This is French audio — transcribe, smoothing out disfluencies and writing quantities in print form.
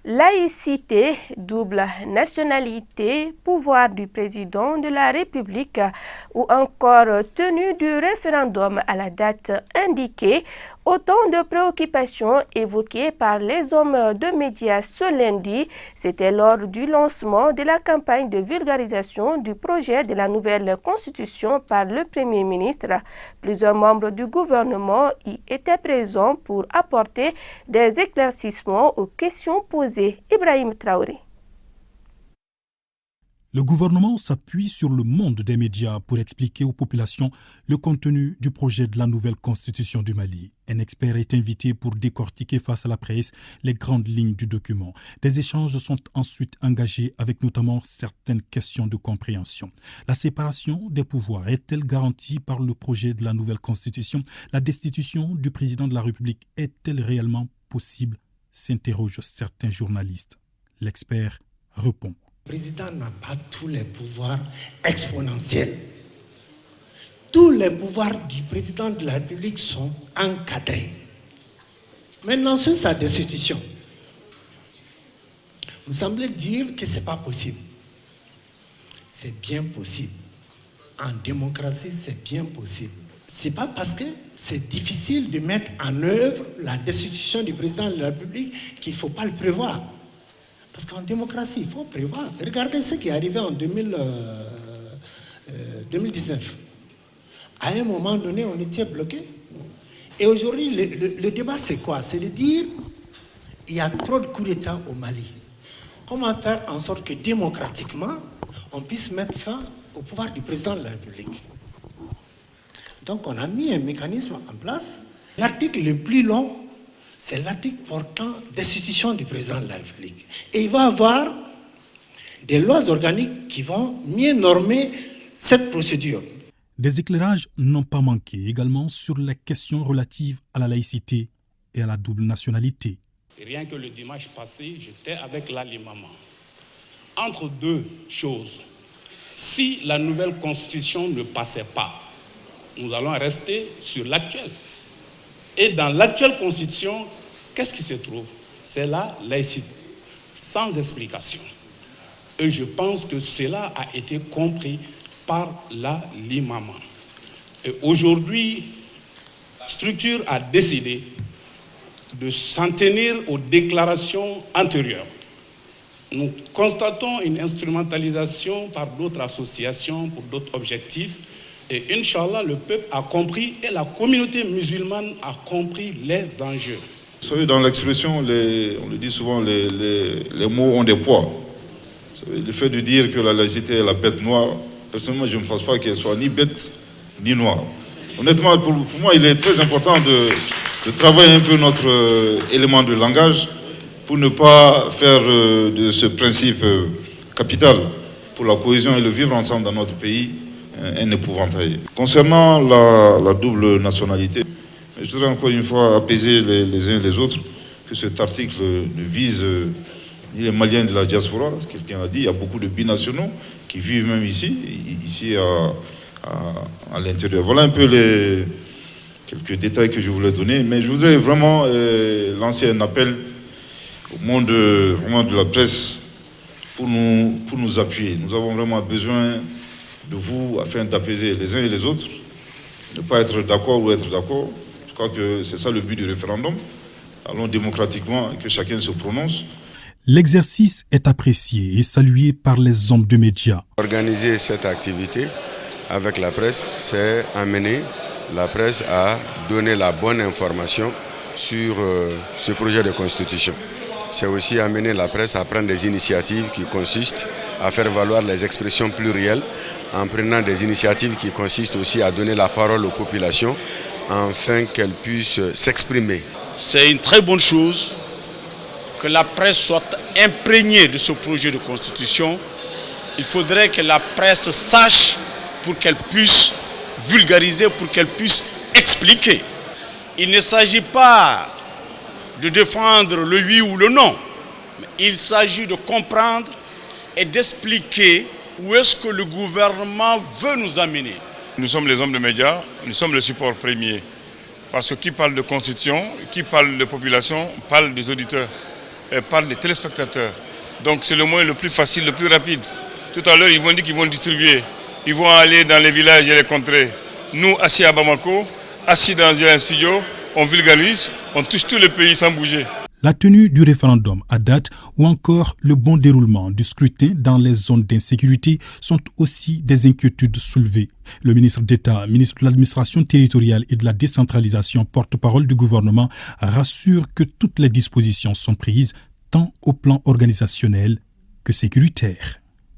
Laïcité, double nationalité, pouvoir du président de la République ou encore tenue du référendum à la date indiquée, autant de préoccupations évoquées par les hommes de médias ce lundi. C'était lors du lancement de la campagne de vulgarisation du projet de la nouvelle constitution par le Premier ministre. Plusieurs membres du gouvernement y étaient présents pour apporter des éclaircissements aux questions posées. Ibrahim Traoré. Le gouvernement s'appuie sur le monde des médias pour expliquer aux populations le contenu du projet de la nouvelle constitution du Mali. Un expert est invité pour décortiquer face à la presse les grandes lignes du document. Des échanges sont ensuite engagés avec notamment certaines questions de compréhension. La séparation des pouvoirs est-elle garantie par le projet de la nouvelle constitution? La destitution du président de la République est-elle réellement possible? S'interrogent certains journalistes. L'expert répond. Le président n'a pas tous les pouvoirs exponentiels. Tous les pouvoirs du président de la République sont encadrés. Maintenant, sur sa destitution, vous semblez dire que ce n'est pas possible. C'est bien possible. En démocratie, c'est bien possible. Ce n'est pas parce que c'est difficile de mettre en œuvre la destitution du président de la République qu'il ne faut pas le prévoir. Parce qu'en démocratie, il faut prévoir. Regardez ce qui est arrivé en 2019. À un moment donné, on était bloqué. Et aujourd'hui, le débat, c'est quoi? C'est de dire qu'il y a trop de coups d'État au Mali. Comment faire en sorte que démocratiquement, on puisse mettre fin au pouvoir du président de la République? Donc, on a mis un mécanisme en place. L'article le plus long, c'est l'article portant destitution du président de la République. Et il va y avoir des lois organiques qui vont mieux normer cette procédure. Des éclairages n'ont pas manqué également sur les questions relatives à la laïcité et à la double nationalité. Rien que le dimanche passé, j'étais avec l'Ali Maman. Entre deux choses, si la nouvelle constitution ne passait pas, nous allons rester sur l'actuel. Et dans l'actuelle constitution, qu'est-ce qui se trouve? C'est la laïcité, sans explication. Et je pense que cela a été compris par la Limama. Et aujourd'hui, la structure a décidé de s'en tenir aux déclarations antérieures. Nous constatons une instrumentalisation par d'autres associations pour d'autres objectifs. Et Inch'Allah, le peuple a compris et la communauté musulmane a compris les enjeux. Vous savez, dans l'expression, on le dit souvent, les mots ont des poids. Vous savez, le fait de dire que la laïcité est la bête noire, personnellement, je ne pense pas qu'elle soit ni bête ni noire. Honnêtement, pour moi, il est très important de travailler un peu notre élément de langage pour ne pas faire de ce principe capital pour la cohésion et le vivre ensemble dans notre pays un épouvantail. Concernant la double nationalité, je voudrais encore une fois apaiser les uns et les autres que cet article ne vise ni les Maliens de la diaspora, ce que quelqu'un a dit, il y a beaucoup de binationaux qui vivent même ici à l'intérieur. Voilà un peu les quelques détails que je voulais donner, mais je voudrais vraiment lancer un appel au monde vraiment de la presse pour nous appuyer. Nous avons vraiment besoin de vous afin d'apaiser les uns et les autres, ne pas être d'accord ou être d'accord. Je crois que c'est ça le but du référendum. Allons démocratiquement, que chacun se prononce. L'exercice est apprécié et salué par les hommes de médias. Organiser cette activité avec la presse, c'est amener la presse à donner la bonne information sur ce projet de constitution. C'est aussi amener la presse à prendre des initiatives qui consistent à faire valoir les expressions plurielles en prenant des initiatives qui consistent aussi à donner la parole aux populations afin qu'elles puissent s'exprimer. C'est une très bonne chose que la presse soit imprégnée de ce projet de constitution. Il faudrait que la presse sache pour qu'elle puisse vulgariser, pour qu'elle puisse expliquer. Il ne s'agit pas de défendre le oui ou le non. Il s'agit de comprendre et d'expliquer où est-ce que le gouvernement veut nous amener. Nous sommes les hommes de médias, nous sommes le support premier. Parce que qui parle de constitution, qui parle de population, parle des auditeurs. par les téléspectateurs. Donc c'est le moyen le plus facile, le plus rapide. Tout à l'heure, ils vont dire qu'ils vont distribuer. Ils vont aller dans les villages et les contrées. Nous, assis à Bamako, assis dans un studio, on vulgarise, on touche tous les pays sans bouger. La tenue du référendum à date ou encore le bon déroulement du scrutin dans les zones d'insécurité sont aussi des inquiétudes soulevées. Le ministre d'État, ministre de l'administration territoriale et de la décentralisation, porte-parole du gouvernement, rassure que toutes les dispositions sont prises tant au plan organisationnel que sécuritaire.